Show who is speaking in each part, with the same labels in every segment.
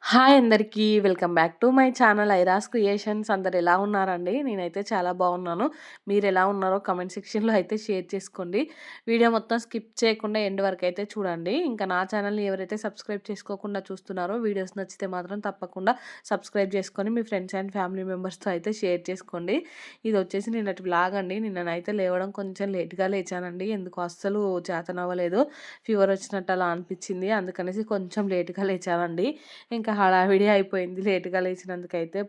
Speaker 1: Hi అందరికీ. Welcome back to my channel ఐరాస్ creations. అందరు ఎలా ఉన్నారండి? నేనైతే చాలా బాగున్నాను. మీరు ఎలా ఉన్నారో కామెంట్ సెక్షన్‌లో అయితే షేర్ చేసుకోండి. వీడియో మొత్తం స్కిప్ చేయకుండా ఎండ్ వరకు అయితే చూడండి. ఇంకా నా ఛానల్‌ని ఎవరైతే సబ్స్క్రైబ్ చేసుకోకుండా చూస్తున్నారో వీడియోస్ నచ్చితే మాత్రం తప్పకుండా సబ్స్క్రైబ్ చేసుకొని మీ ఫ్రెండ్స్ అండ్ ఫ్యామిలీ మెంబర్స్‌తో అయితే షేర్ చేసుకోండి. ఇది వచ్చేసి నిన్నటి వ్లాగ్ అండి. నిన్ననైతే లేవడం కొంచెం లేట్‌గా లేచానండి. ఎందుకో అస్సలు చేతనవ్వలేదు. ఫీవర్ వచ్చినట్టు అలా అనిపించింది. అందుకనేసి కొంచెం లేట్‌గా లేచానండి. ఇంకా హడావిడి అయిపోయింది లేట్‌గా లేచినందుకైతే.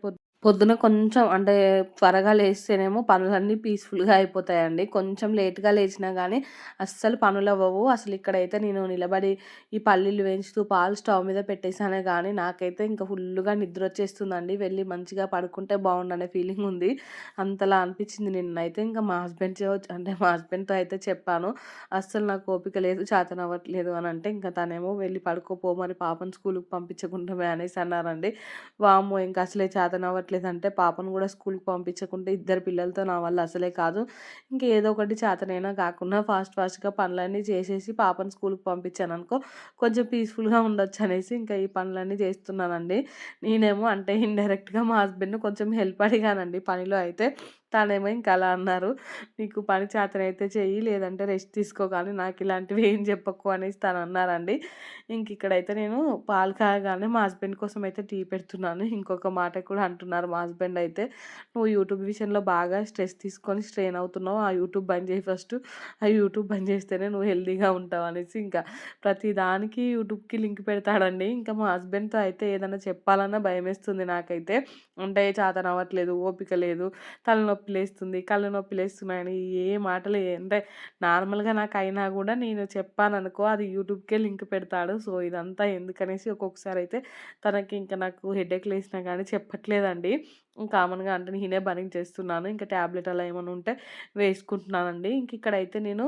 Speaker 1: పొద్దున కొంచెం అంటే త్వరగా లేస్తేనేమో పనులన్నీ పీస్‌ఫుల్‌గా అయిపోతాయండి. కొంచెం లేట్‌గా లేచినా గానీ అస్సలు పనులవ్వవు. అసలిక్కడైతే నేను నిలబడి ఈ పల్లీలు వేయించుతూ పాలు స్టవ్ మీద పెట్టేసానే గానీ నాకైతే ఇంకా ఫుల్లుగా నిద్రొచ్చేస్తుందండి. వెళ్ళి మంచిగా పడుకుంటే బావుండనే ఫీలింగుంది. అంతలా అనిపిచ్చింది నిన్నైతే. ఇంకా మా హస్బెండ్‌తో అంటే మా హస్బెండ్‌తో అయితే చెప్పాను. అస్సలు నాకు ఓపిక లేదు, చేతనవ్వట్లేదు అనంటే ఇంకా తనేమో "వెళ్ళి పడుకోపో మరి పాపని స్కూలుకి పంపించకుండామే" అనేసి అన్నారండి. వామ్మో! ఇంక అసలే చేతనవ్వట్లేదంటే పాపను గూడా స్కూలుకి పంపించకుంటే ఇద్దరు పిల్లలతో నా వల్ల అసలే కాదు. ఇంక ఏదో ఒకటి చేతనైనా కాకుండా ఫాస్ట్‌గా పనులన్నీ చేసేసి పాపను స్కూలుకి పంపించాననుకో కొంచెం పీస్‌ఫుల్‌గా ఉండొచ్చనేసి ఇంకా ఈ పనులన్నీ చేస్తున్నానండి. నేనేమో అంటే ఇండైరెక్ట్‌గా మా హస్బెండ్‌ని కొంచెం హెల్ప్ అడిగానండి పనిలో అయితే. తనేమో ఇంక అలా అన్నారు. "నీకు పని చేతనైతే చెయ్యి లేదంటే రెస్ట్ తీసుకో కానీ నాకిలాంటివి ఏం చెప్పకు" అనేసి తనన్నారండి. ఇంకిక్కడైతే నేను పాలు కాగగానే మా హస్బెండ్ కోసం అయితే టీ పెడుతున్నాను. ఇంకొక మాట కూడా అంటున్నారు మా హస్బెండ్ అయితే, "నువ్వు యూట్యూబ్ విషయంలో బాగా స్ట్రెస్ తీసుకొని స్ట్రెయిన్ అవుతున్నావు. ఆ యూట్యూబ్ బంద్ చేయి ఫస్టు. ఆ యూట్యూబ్ బంద్ చేస్తేనే నువ్వు హెల్తీగా ఉంటావు" అనేసి ఇంకా ప్రతి దానికి యూట్యూబ్‌కి లింక్ పెడతాడండి. ఇంకా మా హస్బెండ్‌తో అయితే ఏదన్నా చెప్పాలన్నా భయమేస్తుంది నాకైతే. అంటే చేతనవ్వట్లేదు, ఓపిక లేదు, తలనొప్పి లేస్తుంది, కళ్ళు నొప్పి లేస్తున్నాయని ఏ మాటలు అంటే నార్మల్‌గా నాకయినా గూడా నేను చెప్పాననుకో అది యూట్యూబ్‌కే లింక్ పెడతాడు. సో, ఇదంతా ఎందుకనేసి ఒక్కొక్కసారయితే తనకి ఇంక నాకు హెడేక్ లేసినా గానీ చెప్పట్లేదండి. కామన్‌గా అంటే నేనే భరించేస్తున్నాను. ఇంకా టాబ్లెట్ అలా ఏమన్నా ఉంటే వేసుకుంటున్నానండి. ఇంకిక్కడైతే నేను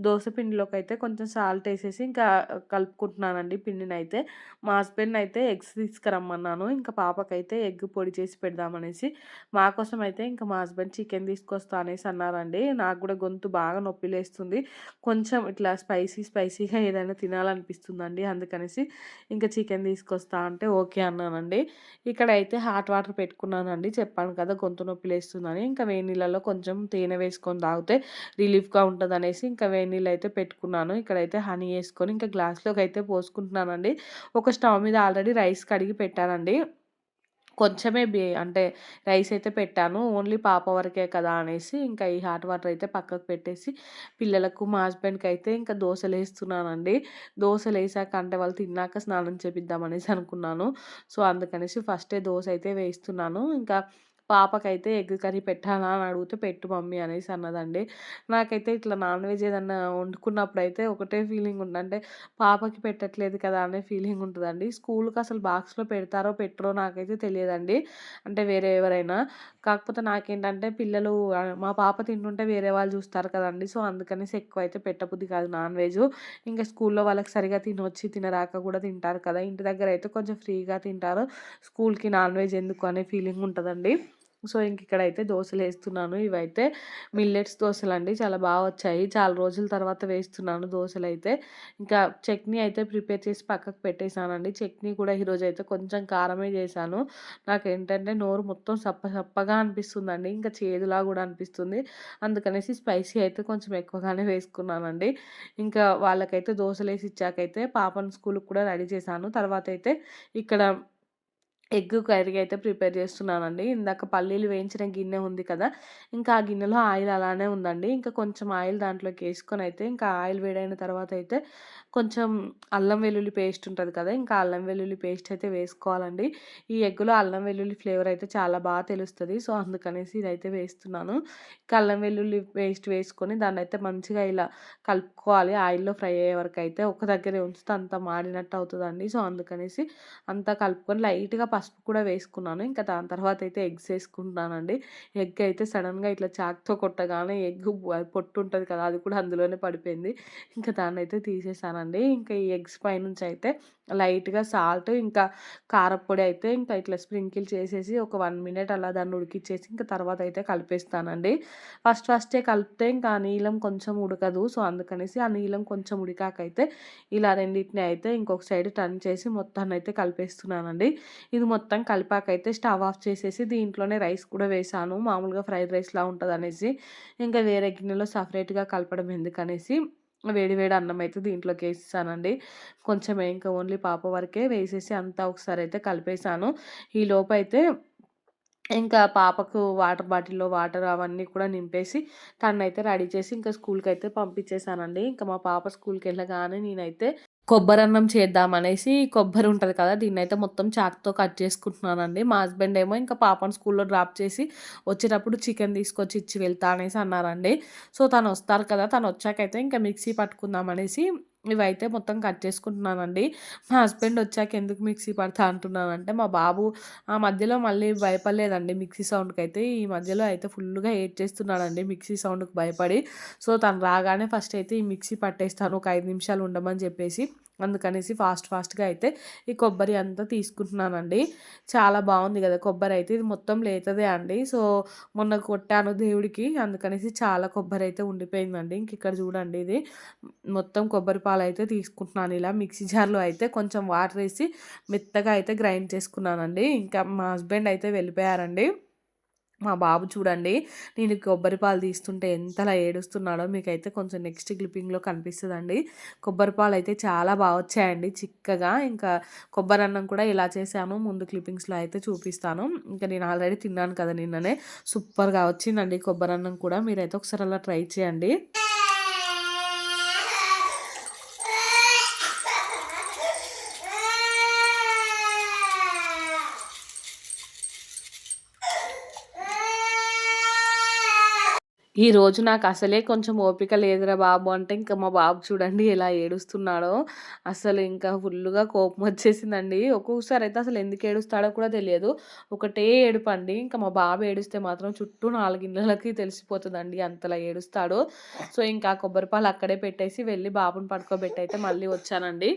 Speaker 1: దోస పిండిలోకైతే కొంచెం సాల్ట్ ఏసేసి ఇంకా కలుపుకుంటున్నానండి పిండినైతే. మా హస్బెండ్‌నయితే ఎగ్స్ తీసుకురమ్మన్నాను. ఇంకా పాపకైతే ఎగ్ పొడి చేసి పెడదామనేసి. మా కోసమయితే ఇంకా మా హస్బెండ్ చికెన్ తీసుకొస్తా అనేసి అన్నారండి. నాకు గూడా గొంతు బాగా నొప్పిలేస్తుంది. కొంచెం ఇట్లా స్పైసీగా ఏదైనా తినాలనిపిస్తుందండి. అందుకనేసి ఇంకా చికెన్ తీసుకొస్తా అంటే ఓకే అన్నానండి. ఇక్కడైతే హాట్ వాటర్ పెట్టుకున్నానండి. చెప్పాను కదా గొంతు నొప్పి లేస్తుందని. ఇంకా వేడి నీళ్ళలో కొంచెం తేనె వేసుకొని తాగితే రిలీఫ్‌గా ఉంటదనేసి ఇంకా వేడి నీళ్ళైతే పెట్టుకున్నాను. ఇక్కడైతే హనీ యేసుకొని ఇంకా గ్లాస్‌లోకైతే పోసుకుంటున్నానండి. ఒక స్టవ్ మీద ఆల్రెడీ రైస్ కడిగి పెట్టానండి. కొంచెమే అంటే రైస్ అయితే పెట్టాను. ఓన్లీ పాప వరకే కదా అనేసి ఇంకా ఈ హాట్ వాటర్ అయితే పక్కకు పెట్టేసి పిల్లలకు మా హస్బెండ్‌కైతే ఇంకా దోసలేస్తున్నానండి. దోసలేసాక అంటే వాళ్ళు తిన్నాక స్నానం చేపిద్దామనేసి అనుకున్నాను. సో, అందుకనేసి ఫస్టే దోస అయితే వేస్తున్నాను. ఇంకా పాపకైతే ఎగ్ కర్రీ పెట్టాలా అని అడిగితే పెట్టు మమ్మీ అనేసి అన్నదండి. నాకైతే ఇట్లా నాన్ వెజ్ ఏదన్నా వండుకున్నప్పుడైతే ఒకటే ఫీలింగ్ అంటే పాపకి పెట్టట్లేదు కదా అనే ఫీలింగ్ ఉంటదండి. స్కూలుకి అసలు బాక్స్‌లో పెడతారో పెట్టరో నాకైతే తెలియదండి. అంటే వేరే ఎవరైనా. కాకపోతే నాకేంటంటే పిల్లలు మా పాప తింటుంటే వేరే వాళ్ళు చూస్తారు కదండీ! సో, అందుకనేసి ఎక్కువైతే పెట్టబుద్ధి కాదు నాన్ వెజు. ఇంకా స్కూల్‌లో వాళ్ళకి సరిగ్గా తినొచ్చి తినరాక కూడా తింటారు కదా! ఇంటి దగ్గర అయితే కొంచెం ఫ్రీగా తింటారు. స్కూల్‌కి నాన్ వెజ్ ఎందుకు అనే ఫీలింగ్ ఉంటదండి. సో, ఇక్కడైతే దోసలేస్తున్నాను. ఇవైతే మిల్లెట్స్ దోసలండి. చాలా వచ్చాయి. చాలా రోజుల తర్వాత వేస్తున్నాను దోసలైతే. ఇంకా చట్నీ అయితే ప్రిపేర్ చేసి పక్కకు పెట్టేసానండి. చట్నీ కూడా ఈరోజైతే కొంచెం కారమే చేశాను. నాకేంటంటే నోరు మొత్తం సప్పగా అనిపిస్తుందండి. ఇంకా చేదులా గూడా అనిపిస్తుంది. అందుకనేసి స్పైసీ అయితే కొంచెం ఎక్కువగానే వేసుకున్నానండి. ఇంకా వాళ్ళకైతే దోసలేసి ఇచ్చాకైతే పాపను స్కూలుకి కూడా రెడీ చేశాను. తర్వాతైతే ఇక్కడ ఎగ్ కర్రీ అయితే ప్రిపేర్ చేస్తున్నానండి. ఇందాక పల్లీలు వేయించిన గిన్నె ఉంది కదా! ఇంకా ఆ గిన్నెలో ఆయిల్ అలానే ఉందండి. ఇంకా కొంచెం ఆయిల్ దాంట్లోకేసుకొనైతే ఇంకా ఆయిల్ వేడైన తర్వాతయితే కొంచెం అల్లం వెల్లుల్లి పేస్ట్ ఉంటది కదా! ఇంకా అల్లం వెల్లుల్లి పేస్ట్ అయితే వేసుకోవాలండి. ఈ ఎగ్‌లో అల్లం వెల్లుల్లి ఫ్లేవర్ అయితే చాలా తెలుస్తది. సో, అందుకనేసి ఇదైతే వేస్తున్నాను. ఇంకా అల్లం వెల్లుల్లి పేస్ట్ వేసుకొని దాన్నయితే మంచిగా ఇలా కలుపుకోవాలి. ఆయిల్‌లో ఫ్రై అయ్యే వరకైతే. ఒక దగ్గరే ఉంచితే అంతా మాడినట్టు అవుతదండి. సో, అందుకనేసి అంతా కలుపుకొని లైట్‌గా పసుపు కూడా వేసుకున్నాను. ఇంకా దాని తర్వాతయితే ఎగ్స్ ఏసుకుంటున్నానండి. ఎగ్ అయితే సడెన్‌గా ఇట్లా చాక్‌తో కొట్టగానే ఎగ్ పొట్టు ఉంటది కదా! అది కూడా అందులోనే పడిపోయింది. ఇంకా దాన్నయితే తీసేసానండి. వేసేసానండి. ఇంకా ఈ ఎగ్స్ పైనుంచి అయితే లైట్‌గా సాల్ట్ ఇంకా కారప్పొడి అయితే ఇంకా ఇట్లా స్ప్రింకిల్ చేసేసి ఒక 1 మినిట్ అలా దాన్ని ఉడికిచ్చేసి ఇంకా తర్వాత అయితే కలిపేస్తానండి. ఫస్టే కలిపితే ఇంకా ఆ నీలం కొంచెం ఉడకదు. సో, అందుకనేసి ఆ నీలం కొంచెం ఉడికాకైతే ఇలా రెండిటిని అయితే ఇంకొక సైడ్ టర్న్ చేసి మొత్తాన్నయితే కలిపేస్తున్నానండి. ఇది మొత్తం కలిపాకైతే స్టవ్ ఆఫ్ చేసేసి దీంట్లోనే రైస్ కూడా వేశాను. మామూలుగా ఫ్రైడ్ రైస్‌లా ఉంటదనేసి. ఇంకా వేరే గిన్నెలో సెపరేట్‌గా కలపడం ఎందుకనేసి వేడి వేడి అన్నం అయితే దీంట్లోకేసేసానండి. కొంచెమే ఇంకా ఓన్లీ పాప వరకే వేసేసి అంతా ఒకసారయితే కలిపేసాను. ఈలోపైతే ఇంకా పాపకు వాటర్ బాటిల్‌లో వాటర్ అవన్నీ కూడా నింపేసి తననైతే రెడీ చేసి ఇంకా స్కూల్‌కైతే పంపించేసానండి. ఇంకా మా పాప స్కూల్‌కెళ్ళగానే నేనైతే కొబ్బరన్నం చేద్దామనేసి కొబ్బరి ఉంటది కదా! దీన్నైతే మొత్తం చాకుతో కట్ చేసుకుంటున్నానండి. మా హస్బెండ్ ఏమో ఇంకా పాపను స్కూల్‌లో డ్రాప్ చేసి వచ్చేటప్పుడు చికెన్ తీసుకొచ్చి ఇచ్చి వెళ్తా అనేసి అన్నారండి. సో, తనొస్తారు కదా! తనొచ్చాకైతే ఇంకా మిక్సీ పట్టుకుందామనేసి ఇవైతే మొత్తం కట్ చేసుకుంటున్నానండి. మా హస్బెండ్ వచ్చాక ఎందుకు మిక్సీ పడతా అంటున్నానంటే మా బాబు ఆ మధ్యలో మళ్ళీ భయపడలేదండి మిక్సీ సౌండ్‌కైతే. ఈ మధ్యలో అయితే ఫుల్లుగా ఏడ్చేస్తున్నాడండి మిక్సీ సౌండ్‌కి భయపడి. సో, తను రాగానే ఫస్ట్ అయితే ఈ మిక్సీ పట్టేస్తాను ఒక 5 నిమిషాలు ఉండమని చెప్పేసి. అందుకనేసి ఫాస్ట్‌గా అయితే ఈ కొబ్బరి అంతా తీసుకుంటున్నానండి. చాలా బావుంది గదా! కొబ్బరైతే ఇది మొత్తం లేతదే అండి. సో, మొన్న కొట్టాను దేవుడికి అందుకనేసి చాలా కొబ్బరైతే ఉండిపోయిందండి. ఇంకిక్కడ చూడండి ఇది మొత్తం కొబ్బరి పాలైతే తీసుకుంటున్నాను ఇలా మిక్సీ జార్‌లో అయితే కొంచెం వాటరేసి మెత్తగా అయితే గ్రైండ్ చేసుకున్నానండి. ఇంకా మా హస్బెండ్ అయితే వెళ్ళిపోయారండి. మా బాబు చూడండి నేను కొబ్బరి పాలు తీస్తుంటే ఎంతలా ఏడుస్తున్నాడో మీకైతే కొంచెం నెక్స్ట్ క్లిప్పింగ్‌లో కనిపిస్తదండి. కొబ్బరి పాలైతే చాలా వచ్చాయండి చిక్కగా. ఇంకా కొబ్బరన్నం కూడా ఎలా చేశానో ముందు క్లిప్పింగ్స్‌లో అయితే చూపిస్తాను. ఇంకా నేను ఆల్రెడీ తిన్నాను కదా నిన్ననే. సూపర్‌గా వచ్చిందండి కొబ్బరన్నం కూడా. మీరైతే ఒకసారి అలా ట్రై చేయండి. ఈరోజు నాకసలే కొంచెం ఓపిక లేదురా బాబు అంటే, ఇంక మా బాబు చూడండి ఎలా ఏడుస్తున్నాడో. అసలు ఇంకా ఫుల్లుగా కోపమొచ్చేసిందండి. ఒక్కొక్కసారయితే అసలు ఎందుకు ఏడుస్తాడో కూడా తెలియదు. ఒకటే ఏడుపండి. ఇంక మా బాబు ఏడుస్తే మాత్రం చుట్టూ 4 ఇళ్ళలకి తెలిసిపోతదండి అంతలా ఏడుస్తాడు. సో, ఇంకా కొబ్బరి పాలు అక్కడే పెట్టేసి వెళ్ళి బాబుని పడుకోబెట్టయితే మళ్ళీ వచ్చానండి.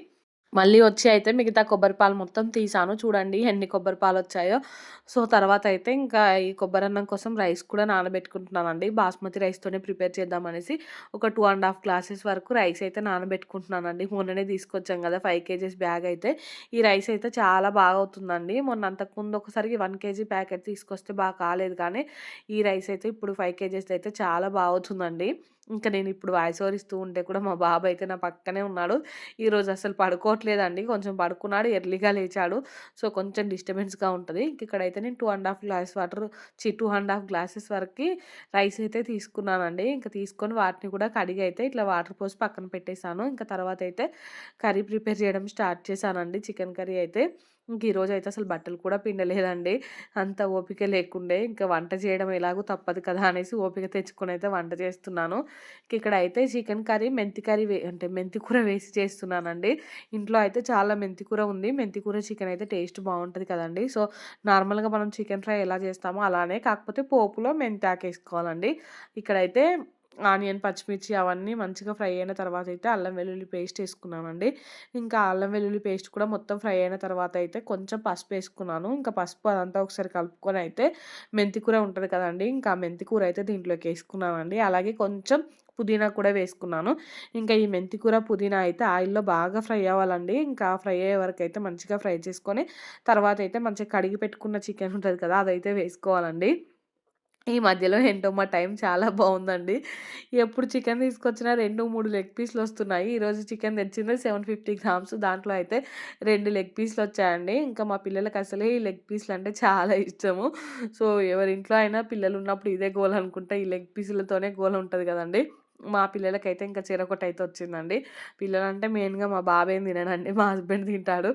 Speaker 1: మళ్ళీ వచ్చి అయితే మిగతా కొబ్బరి పాలు మొత్తం తీసాను. చూడండి ఎన్ని కొబ్బరి పాలొచ్చాయో. సో, తర్వాతయితే ఇంకా ఈ కొబ్బరన్నం కోసం రైస్ కూడా నానబెట్టుకుంటున్నానండి. బాస్మతి రైస్‌తోనే ప్రిపేర్ చేద్దామనేసి ఒక 2 ½ గ్లాసెస్ వరకు రైస్ అయితే నానబెట్టుకుంటున్నానండి. మొన్ననే తీసుకొచ్చాం గదా! 5 కేజీస్ బ్యాగ్ అయితే. ఈ రైస్ అయితే చాలా బాగా అవుతుందండి. మొన్న అంతకుముందు ఒకసారి 1 కేజీ ప్యాకెట్ తీసుకొస్తే కాలేదు కానీ, ఈ రైస్ అయితే ఇప్పుడు 5 కేజీస్‌ది అయితే చాలా అవుతుందండి. ఇంకా నేనిప్పుడు వాయిస్ ఓవర్ ఇస్తూ ఉంటే కూడా మా బాబు అయితే నా పక్కనే ఉన్నాడు. ఈరోజు అసలు పడుకోవట్లేదండి. కొంచెం పడుకున్నాడు, ఎర్లీగా లేచాడు. సో, కొంచెం డిస్టర్బెన్స్‌గా ఉంటది. ఇక్కడైతే నేను 2 ½ గ్లాసెస్ వరకి రైస్ అయితే తీసుకున్నానండి. ఇంక తీసుకొని వాటిని కూడా కడిగి అయితే ఇట్లా వాటర్ పోసి పక్కన పెట్టేసాను. ఇంకా తర్వాతయితే కర్రీ ప్రిపేర్ చేయడం స్టార్ట్ చేశానండి. చికెన్ కర్రీ అయితే. ఇంక ఈరోజైతే అసలు బట్టలు కూడా పిండలేదండి. అంత ఓపిక లేకుండే. ఇంకా వంట చేయడం ఎలాగో తప్పదు కదా! అనేసి ఓపిక తెచ్చుకొనైతే వంట చేస్తున్నాను. ఇక్కడైతే చికెన్ కర్రీ, మెంతి కర్రీ అంటే మెంతి కూర వేసి చేస్తున్నానండి. ఇంట్లో అయితే చాలా మెంతి కూర ఉంది. మెంతి కూర చికెన్ అయితే టేస్ట్ బావుంటది కదండీ! సో, నార్మల్‌గా మనం చికెన్ ఫ్రై ఎలా చేస్తామో అలానే కాకపోతే పోపులో మెంతాకేసుకోవాలండి. ఇక్కడైతే ఆనియన్, పచ్చిమిర్చి అవన్నీ మంచిగా ఫ్రై అయిన తర్వాతయితే అల్లం వెల్లుల్లి పేస్ట్ ఏసుకున్నానండి. ఇంకా అల్లం వెల్లుల్లి పేస్ట్ కూడా మొత్తం ఫ్రై అయిన తర్వాత అయితే కొంచెం పసుపేసుకున్నాను. ఇంకా పసుపు అదంతా ఒకసారి కలుపుకొనయితే మెంతి కూర ఉంటది కదండీ! ఇంకా ఆ మెంతి కూర అయితే దీంట్లోకేసుకున్నానండి. అలాగే కొంచెం పుదీనా కూడా వేసుకున్నాను. ఇంకా ఈ మెంతి కూర, పుదీనా అయితే ఆయిల్‌లో బాగా ఫ్రై అవ్వాలండి. ఇంకా ఫ్రై అయ్యే వరకైతే మంచిగా ఫ్రై చేసుకొని తర్వాతయితే మంచిగా కడిగి పెట్టుకున్న చికెన్ ఉంటది కదా! అదైతే వేసుకోవాలండి. ఈ మధ్యలో ఏంటో మా టైం చాలా బావుందండి. ఎప్పుడు చికెన్ తీసుకొచ్చినా 2, 3 లెగ్ పీస్‌లొస్తున్నాయి. ఈరోజు చికెన్ తెచ్చింది 750 గ్రామ్స్. దాంట్లో అయితే 2 లెగ్ పీస్‌లొచ్చాయండి. ఇంకా మా పిల్లలకసలే ఈ లెగ్ పీస్‌లంటే చాలా ఇష్టము. సో, ఎవరింట్లో అయినా పిల్లలున్నప్పుడు ఇదే గోల అనుకుంటా. ఈ లెగ్ పీసులతోనే గోల ఉంటది గదండీ! మా పిల్లలకైతే ఇంకా చెరొకటైతే వచ్చిందండి. పిల్లలంటే మెయిన్‌గా మా బాబేం తినడండి. మా హస్బెండ్ తింటాడు.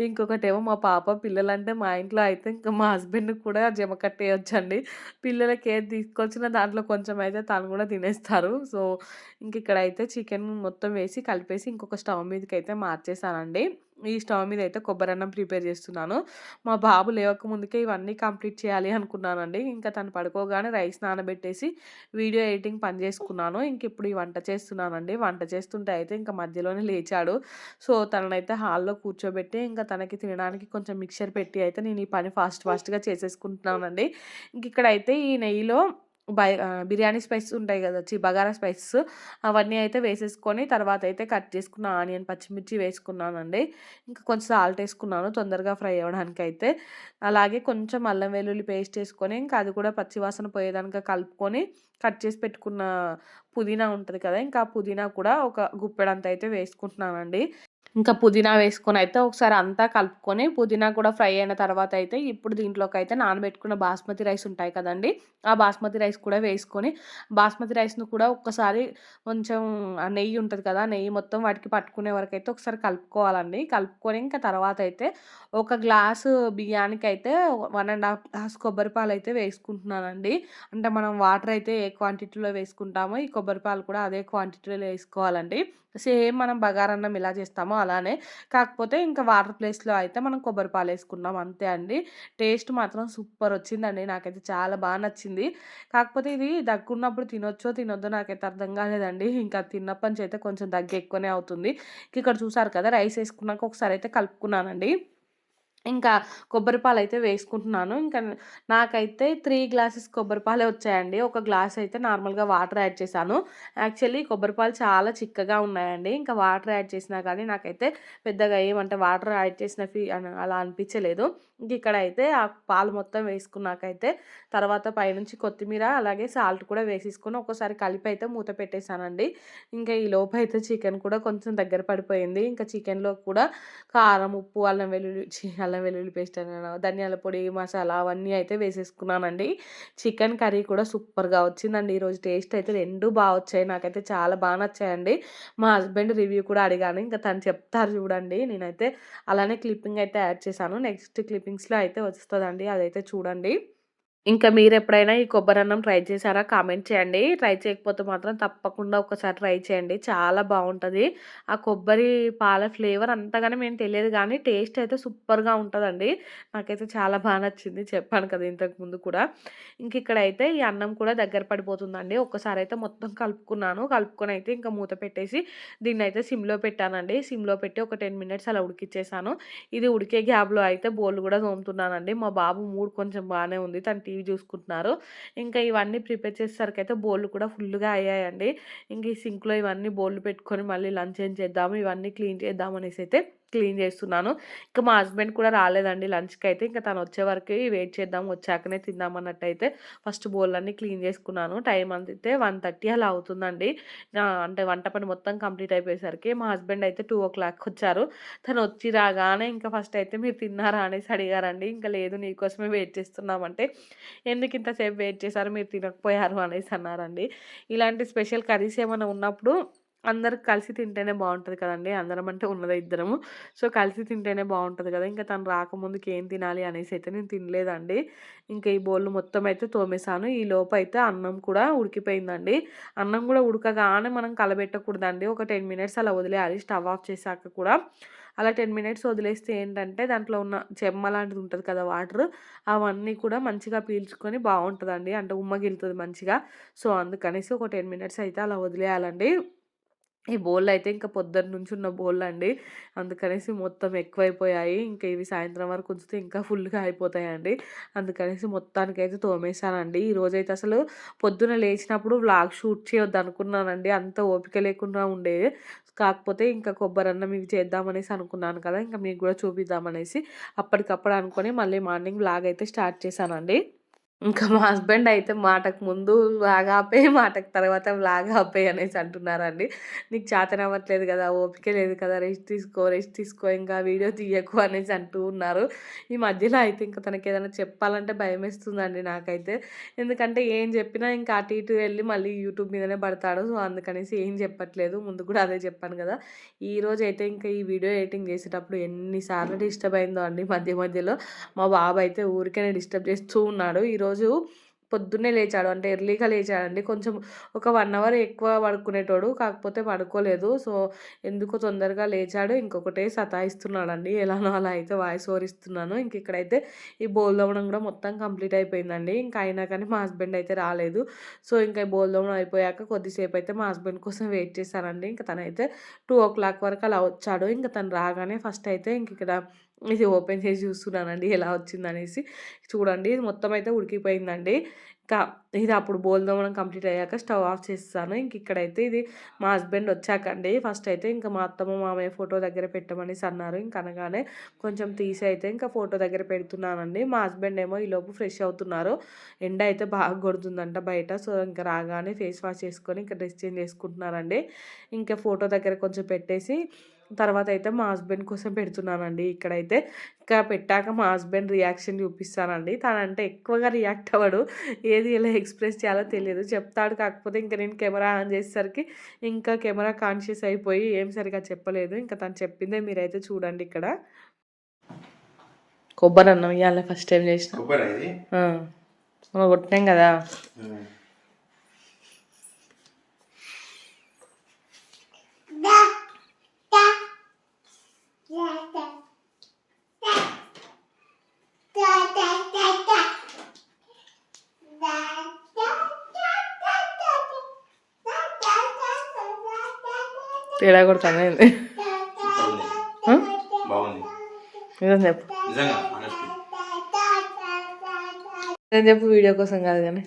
Speaker 1: ఇంకొకటేమో మా పాప. పిల్లలంటే మా ఇంట్లో అయితే ఇంకా మా హస్బెండ్‌కి కూడా జమకట్టేయొచ్చండి. పిల్లలకి ఏది తీసుకొచ్చినా దాంట్లో కొంచెం అయితే తను గూడా తినేస్తారు. సో, ఇంకిక్కడైతే చికెన్ మొత్తం వేసి కలిపేసి ఇంకొక స్టవ్ మీదకైతే మార్చేసానండి. ఈ స్టవ్ మీద అయితే కొబ్బరన్నం ప్రిపేర్ చేస్తున్నాను. మా బాబు లేవక ముందుకే ఇవన్నీ కంప్లీట్ చేయాలి అనుకున్నానండి. ఇంకా తను పడుకోగానే రైస్ నానబెట్టేసి వీడియో ఎడిటింగ్ పని చేసుకున్నాను. ఇంక ఇప్పుడు ఈ వంట చేస్తున్నానండి. వంట చేస్తుంటే అయితే ఇంకా మధ్యలోనే లేచాడు. సో, తననైతే హాల్‌లో కూర్చోబెట్టి ఇంకా తనకి తినడానికి కొంచెం మిక్చర్ పెట్టి అయితే నేను ఈ పని ఫాస్ట్‌గా చేసేసుకుంటున్నానండి. ఇంక ఇక్కడైతే ఈ నెయ్యిలో బిర్యానీ స్పైసెస్ ఉంటాయి కదా! బగారా స్పైసెస్ అవన్నీ అయితే వేసేసుకొని తర్వాత అయితే కట్ చేసుకున్న ఆనియన్, పచ్చిమిర్చి వేసుకున్నానండి. ఇంకా కొంచెం సాల్ట్ ఏసుకున్నాను తొందరగా ఫ్రై అవ్వడానికైతే. అలాగే కొంచెం అల్లం వెల్లుల్లి పేస్ట్ ఏసుకొని ఇంకా అది కూడా పచ్చి వాసన పోయేదాకా కలుపుకొని కట్ చేసి పెట్టుకున్న పుదీనా ఉంటది కదా! ఇంకా ఆ పుదీనా కూడా ఒక గుప్పెడంత అయితే వేసుకుంటున్నానండి. ఇంకా పుదీనా వేసుకొనైతే ఒకసారి అంతా కలుపుకొని, పుదీనా కూడా ఫ్రై అయిన తర్వాత అయితే ఇప్పుడు దీంట్లోకైతే నానబెట్టుకున్న బాస్మతి రైస్ ఉంటాయి కదండీ! ఆ బాస్మతి రైస్ కూడా వేసుకొని, బాస్మతి రైస్‌ని కూడా ఒక్కసారి కొంచెం ఆ నెయ్యి ఉంటది కదా! నెయ్యి మొత్తం వాటికి పట్టుకునే వరకైతే ఒకసారి కలుపుకోవాలండి. కలుపుకొని ఇంకా తర్వాత అయితే ఒక గ్లాసు బియ్యానికైతే 1 ½ గ్లాస్ కొబ్బరి పాలైతే వేసుకుంటున్నానండి. అంటే మనం వాటర్ అయితే ఏ క్వాంటిటీలో వేసుకుంటామో, ఈ కొబ్బరి పాలు కూడా అదే క్వాంటిటీలో వేసుకోవాలండి. సేమ్ మనం బగారన్నం ఎలా చేస్తామో అలానే. కాకపోతే ఇంకా వాటర్ ప్లేస్‌లో అయితే మనం కొబ్బరి పాలేసుకున్నాం అంతే అండి. టేస్ట్ మాత్రం సూపరొచ్చిందండి. నాకైతే చాలా నచ్చింది. కాకపోతే ఇది దగ్గున్నప్పుడు తినొచ్చో, తినొద్దో నాకైతే అర్థం కాలేదండి. ఇంకా తిన్నప్పటి నుంచి అయితే కొంచెం దగ్గు ఎక్కువనే అవుతుంది. ఇక్కడ చూసారు కదా! రైస్ ఏసుకున్నాక ఒకసారి అయితే కలుపుకున్నానండి. ఇంకా కొబ్బరి పాలైతే వేసుకుంటున్నాను. ఇంకా నాకైతే 3 గ్లాసెస్ కొబ్బరి పాలే వచ్చాయండి. ఒక గ్లాస్ అయితే నార్మల్‌గా వాటర్ యాడ్ చేశాను. యాక్చువల్లీ కొబ్బరి పాలు చాలా చిక్కగా ఉన్నాయండి. ఇంకా వాటర్ యాడ్ చేసినా కానీ నాకైతే పెద్దగా ఏమంటే వాటర్ యాడ్ చేసిన అలా అనిపించలేదు. ఇంక ఇక్కడైతే ఆ పాలు మొత్తం వేసుకున్నాకైతే తర్వాత పైనుంచి కొత్తిమీర అలాగే సాల్ట్ కూడా వేసేసుకొని ఒక్కసారి కలిపి అయితే మూత పెట్టేసానండి. ఇంకా ఈ లోపైతే చికెన్ కూడా కొంచెం దగ్గర పడిపోయింది. ఇంకా చికెన్‌లో కూడా కారం, ఉప్పు, అల్లం వెల్లుల్లి పేస్ట్ అన్నాను, ధనియాల పొడి, మసాలా అవన్నీ అయితే వేసేసుకున్నానండి. చికెన్ కర్రీ కూడా సూపర్‌గా వచ్చిందండి. ఈరోజు టేస్ట్ అయితే 2 వచ్చాయి. నాకైతే చాలా నచ్చాయండి. మా హస్బెండ్ రివ్యూ కూడా అడిగాను. ఇంకా తను చెప్తారు చూడండి. నేనైతే అలానే క్లిప్పింగ్ అయితే యాడ్ చేశాను. నెక్స్ట్ క్లిప్పింగ్స్‌లో అయితే వస్తదండి. అదైతే చూడండి. ఇంకా మీరెప్పుడైనా ఈ కొబ్బరన్నం ట్రై చేశారా? కామెంట్ చేయండి. ట్రై చేయకపోతే మాత్రం తప్పకుండా ఒకసారి ట్రై చేయండి. చాలా బావుంటది. ఆ కొబ్బరి పాల ఫ్లేవర్ అంతగానం ఏం తెలియదు గానీ, టేస్ట్ అయితే సూపర్‌గా ఉంటదండి. నాకైతే చాలా నచ్చింది. చెప్పాను కదా ఇంతకు ముందు కూడా. ఇంకిక్కడైతే ఈ అన్నం కూడా దగ్గర పడిపోతుందండి. ఒక్కసారయితే మొత్తం కలుపుకున్నాను. కలుపుకొనైతే ఇంకా మూత పెట్టేసి దీన్నయితే సిమ్‌లో పెట్టానండి. సిమ్‌లో పెట్టి ఒక 10 మినిట్స్ అలా ఉడికిచ్చేసాను. ఇది ఉడికే గ్యాప్‌లో అయితే బోళ్ళు గూడా తోముతున్నానండి. మా బాబు మూడ్ కొంచెం బానే ఉంది. తను టీవీ చూసుకుంటున్నారు. ఇంకా ఇవన్నీ ప్రిపేర్ చేసేసరికయితే బోళ్ళు కూడా ఫుల్లుగా అయ్యాయండి. ఇంక ఈ సింక్‌లో ఇవన్నీ బోళ్ళు పెట్టుకొని మళ్ళీ లంచ్ ఏం చేద్దాము, ఇవన్నీ క్లీన్ చేద్దాం అనేసైతే క్లీన్ చేస్తున్నాను. ఇంకా మా హస్బెండ్ కూడా రాలేదండి లంచ్‌కైతే. ఇంక తనొచ్చే వరకి వెయిట్ చేద్దాం, వచ్చాకనే తిందాం అన్నట్టయితే ఫస్ట్ బోళ్ళన్నీ క్లీన్ చేసుకున్నాను. టైం అందితే 1:30 అలా అవుతుందండి. అంటే వంట పని మొత్తం కంప్లీట్ అయిపోయేసరికి. మా హస్బెండ్ అయితే 2:00కి వచ్చారు. తనొచ్చి రాగానే ఇంకా ఫస్ట్ అయితే "మీరు తిన్నారా?" అనేసి అడిగారండి. ఇంకా "లేదు నీకోసమే వెయిట్ చేస్తున్నామంటే" "ఎందుకు ఇంతసేపు వెయిట్ చేశారు? మీరు తినకపోయారు" అనేసి అన్నారండి. ఇలాంటి స్పెషల్ కర్రీస్ ఏమన్నా ఉన్నప్పుడు అందరూ కలిసి తింటేనే బావుంటది కదండీ! అందరం అంటే ఉన్నదే ఇద్దరము. సో, కలిసి తింటేనే బావుంటది గదా! ఇంకా తను రాకముందుకి ఏం తినాలి అనేసి అయితే నేను తినలేదండి. ఇంకా ఈ బౌల్ మొత్తం అయితే తోమేసాను. ఈ లోపైతే అన్నం కూడా ఉడికిపోయిందండి. అన్నం గూడా ఉడకగానే మనం కలబెట్టకూడదండి. ఒక 10 మినిట్స్ అలా వదిలేయాలి స్టవ్ ఆఫ్ చేశాక కూడా. అలా 10 మినిట్స్ వదిలేస్తే ఏంటంటే దాంట్లో ఉన్న చెమ్మ లాంటిది ఉంటది కదా! వాటర్ అవన్నీ కూడా మంచిగా పీల్చుకొని బావుంటదండి. అంటే ఉమ్మగిలుతది మంచిగా. సో, అందుకనేసి ఒక 10 మినిట్స్ అయితే అలా వదిలేయాలండి. ఈ బోళ్ళయితే ఇంకా పొద్దున్నుంచున్న బోళ్ళండి. అందుకనేసి మొత్తం ఎక్కువైపోయాయి. ఇంకా ఇవి సాయంత్రం వరకు ఉంచితే ఇంకా ఫుల్‌గా అయిపోతాయండి. అందుకనేసి మొత్తానికైతే తోమేసానండి. ఈరోజైతే అసలు పొద్దున లేచినప్పుడు వ్లాగ్ షూట్ చేయొద్దనుకున్నానండి. అంత ఓపిక లేకుండా ఉండేది. కాకపోతే ఇంకా కొబ్బరన్నం ఇవి చేద్దామనేసి అనుకున్నాను కదా! ఇంకా మీకు గూడా చూపిద్దామనేసి అప్పటికప్పుడు అనుకోని మళ్ళీ మార్నింగ్ వ్లాగ్ అయితే స్టార్ట్ చేశానండి. ఇంకా మా హస్బెండ్ అయితే మాటకు ముందు వ్లాగ్ ఆపేయి, మాటకు తర్వాత వ్లాగ్ ఆపేయి అనేసి అంటున్నారండి. "నీకు చేతనవ్వట్లేదు గదా! ఓపిక లేదు కదా! రెస్ట్ తీసుకో ఇంకా వీడియో తీయకు" అనేసి అంటూ ఉన్నారు. ఈ మధ్యలో అయితే ఇంక తనకేదైనా చెప్పాలంటే భయమేస్తుందండి నాకైతే. ఎందుకంటే ఏం చెప్పినా ఇంకా అటు ఇటు వెళ్ళి మళ్ళీ యూట్యూబ్ మీదనే పడతాడు. సో, అందుకనేసి ఏం చెప్పట్లేదు. ముందు కూడా అదే చెప్పాను గదా! ఈరోజైతే ఇంకా ఈ వీడియో ఎడిటింగ్ చేసేటప్పుడు ఎన్ని సార్లు డిస్టర్బ్ అయిందో అండి మధ్యలో. మా బాబు అయితే ఊరికేనే డిస్టర్బ్ చేస్తూ ఉన్నాడు. ఈరోజు పొద్దున్నే లేచాడు. అంటే ఎర్లీగా లేచాడండి. కొంచెం ఒక 1 అవర్ ఎక్కువ పడుకునేటోడు. కాకపోతే పడుకోలేదు. సో, ఎందుకో తొందరగా లేచాడు. ఇంకొకటే సతాయిస్తున్నాడండి. ఎలానో అలా అయితే వాయిస్ ఓవర్ ఇస్తున్నాను. ఇంక ఇక్కడైతే ఈ బోలు తోమడం కూడా మొత్తం కంప్లీట్ అయిపోయిందండి. ఇంకా అయినా కానీ మా హస్బెండ్ అయితే రాలేదు. సో, ఇంకా ఈ బోలు తోమడం అయిపోయాక కొద్దిసేపు అయితే మా హస్బెండ్ కోసం వెయిట్ చేశానండి. ఇంక తనైతే 2:00 వరకు అలా వచ్చాడు. ఇంక తను రాగానే ఫస్ట్ అయితే ఇంక ఇక్కడ ఇది ఓపెన్ చేసి చూస్తున్నానండి ఎలా వచ్చిందనేసి. చూడండి ఇది మొత్తం అయితే ఉడికిపోయిందండి. ఇంకా ఇది అప్పుడు బోలు తోమడం కంప్లీట్ అయ్యాక స్టవ్ ఆఫ్ చేసేసాను. ఇంక ఇక్కడైతే ఇది మా హస్బెండ్ వచ్చాకండి ఫస్ట్ అయితే ఇంకా మా అత్తమ్మ మామయ్య ఫోటో దగ్గర పెట్టమనేసి అన్నారు. ఇంక అనగానే కొంచెం తీసి అయితే ఇంకా ఫోటో దగ్గర పెడుతున్నానండి. మా హస్బెండ్ ఏమో ఈలోపు ఫ్రెష్ అవుతున్నారు. ఎండ అయితే బాగా కొడుతుందంట బయట. సో, ఇంకా రాగానే ఫేస్ వాష్ చేసుకొని ఇంకా డ్రెస్ చేంజ్ చేసుకుంటున్నారండి. ఇంకా ఫోటో దగ్గర కొంచెం పెట్టేసి తర్వాత అయితే మా హస్బెండ్ కోసం పెడుతున్నానండి. ఇక్కడైతే ఇంకా పెట్టాక మా హస్బెండ్ రియాక్షన్ చూపిస్తానండి. తనంటే ఎక్కువగా రియాక్ట్ అవ్వడు. ఏది ఎలా ఎక్స్ప్రెస్ చేయాలో తెలియదు. చెప్తాడు కాకపోతే ఇంకా నేను కెమెరా ఆన్ చేసేసరికి ఇంకా కెమెరా కాన్షియస్ అయిపోయి ఏం సరిగా చెప్పలేదు. ఇంకా తను చెప్పిందే మీరైతే చూడండి ఇక్కడ. కొబ్బరి అన్నం ఇవాళ ఫస్ట్ టైం చేసిన. కొట్టినాం కదా. తేడా కొడతాను నిజం చెప్పు. నిజం చెప్పు, వీడియో కోసం కాదు కానీ.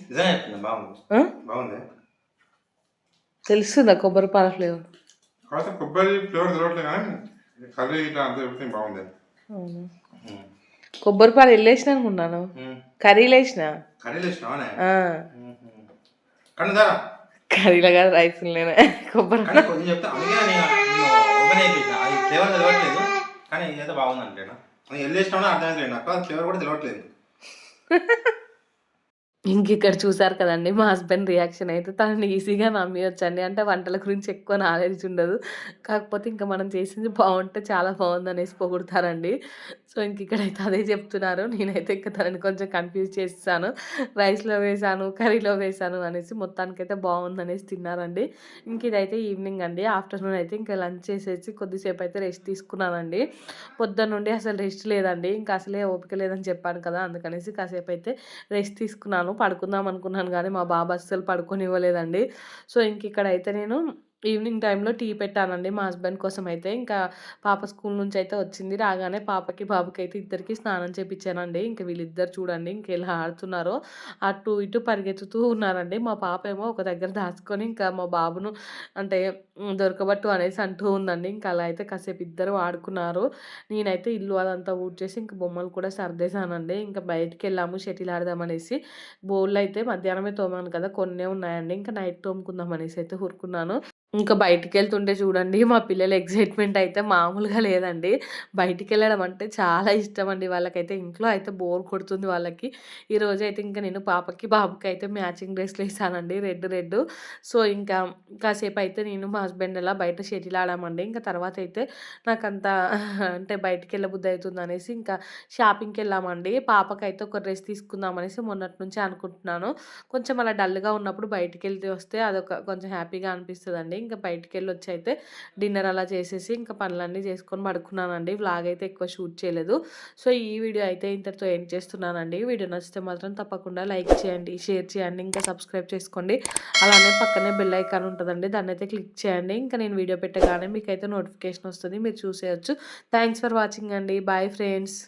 Speaker 1: తెలుస్తుందా కొబ్బరి పాల ఫ్లేవర్?
Speaker 2: కొబ్బరి ఫ్లేవర్ తెలియట్లేదు కానీ కర్రీ ఇట్లా అంతా ఎవ్రీథింగ్ బాగుంది.
Speaker 1: కొబ్బరి పాలు వెళ్ళేసిన అనుకున్నాను. కర్రీలు వేసిన. కర్రీలో కాదు రైస్లోనే కొబ్బరి ఇంక ఇక్కడ చూసారు కదండి మా హస్బెండ్ రియాక్షన్ అయితే. తనని ఈజీగా నమ్మేయొచ్చండి. అంటే వంటల గురించి ఎక్కువ నాలెడ్జ్ ఉండదు. కాకపోతే ఇంకా మనం చేసింది బాగుంటే చాలా బాగుందనేసి పొగుడుతారండి. సో, ఇంక ఇక్కడైతే అదే చెప్తున్నారు. నేనైతే ఇంకా తనని కొంచెం కన్ఫ్యూజ్ చేసేసాను. రైస్‌లో వేశాను, కర్రీలో వేశాను అనేసి. మొత్తానికైతే బాగుందనేసి తిన్నారండి. ఇంక ఇదైతే ఈవినింగ్ అండి. ఆఫ్టర్‌నూన్ అయితే ఇంకా లంచ్ చేసేసి కొద్దిసేపు అయితే రెస్ట్ తీసుకున్నానండి. పొద్దున్న నుండి అసలు రెస్ట్ లేదండి. ఇంకా అసలే ఓపిక లేదని చెప్పాను కదా! అందుకనేసి కాసేపు అయితే రెస్ట్ తీసుకున్నాను. పడుకుందాం అనుకున్నాను కానీ మా బాబు అస్సలు పడుకోనివ్వలేదండి. సో, ఇంక ఇక్కడైతే నేను ఈవినింగ్ టైంలో టీ పెట్టానండి మా హస్బెండ్ కోసం అయితే. ఇంకా పాప స్కూల్ నుంచి అయితే వచ్చింది. రాగానే పాపకి, బాబుకి అయితే ఇద్దరికీ స్నానం చేపిచ్చానండి. ఇంక వీళ్ళిద్దరు చూడండి ఇంకెలా ఆడుతున్నారో. అటు ఇటు పరిగెత్తుతూ ఉన్నారండి. మా పాప ఏమో ఒక దగ్గర దాచుకొని ఇంకా మా బాబును అంటే దొరకబట్టు అనేసి అంటూ ఉందండి. ఇంకా అలా అయితే కాసేపు ఇద్దరు ఆడుకున్నారు. నేనైతే ఇల్లు అదంతా ఊడ్చేసి ఇంక బొమ్మలు కూడా సర్దేశానండి. ఇంకా బయటికెళ్ళాము షటిల్ ఆడదామనేసి. బోళ్ళు అయితే మధ్యాహ్నమే తోమాను కదా! కొన్నే ఉన్నాయండి. ఇంకా నైట్ తోముకుందాం అనేసి అయితే ఊరుకున్నాను. ఇంకా బయటికెళ్తుంటే చూడండి మా పిల్లల ఎక్సైట్‌మెంట్ అయితే మామూలుగా లేదండి. బయటికెళ్ళడం అంటే చాలా ఇష్టమండి వాళ్ళకైతే. ఇంట్లో అయితే బోర్ కొడుతుంది వాళ్ళకి. ఈరోజైతే ఇంక నేను పాపకి, బాబుకి అయితే మ్యాచింగ్ డ్రెస్‌లేసానండి రెడ్. సో, ఇంకా కాసేపయితే నేను మా హస్బెండ్ అలా బయట షటిల్ ఆడామండి. ఇంకా తర్వాతయితే నాకంత అంటే బయటికెళ్ళబుద్దయితుందనేసి ఇంకా షాపింగ్‌కెళ్ళామండి. పాపకైతే ఒక డ్రెస్ తీసుకుందామనేసి మొన్నటి నుంచే అనుకుంటున్నాను. కొంచెం అలా డల్‌గా ఉన్నప్పుడు బయటికెళ్తే వస్తే అదొక కొంచెం హ్యాపీగా అనిపిస్తదండి. ఇంకా బయటికెళ్ళొచ్చి అయితే డిన్నర్ అలా చేసేసి ఇంకా పనులన్నీ చేసుకొని పడుకున్నానండి. వ్లాగ్ అయితే ఎక్కువ షూట్ చేయలేదు. సో, ఈ వీడియో అయితే ఇంతటితో ఎండ్ చేస్తున్నానండి. వీడియో నచ్చితే మాత్రం తప్పకుండా లైక్ చేయండి, షేర్ చేయండి, ఇంకా సబ్స్క్రైబ్ చేసుకోండి. అలానే పక్కనే బెల్ ఐకాన్ ఉంటదండి. దాన్నైతే క్లిక్ చేయండి. ఇంకా నేను వీడియో పెట్టగానే మీకైతే నోటిఫికేషన్ వస్తది. మీరు చూసేయొచ్చు. థాంక్స్ ఫర్ వాచింగ్ అండి. Bye friends.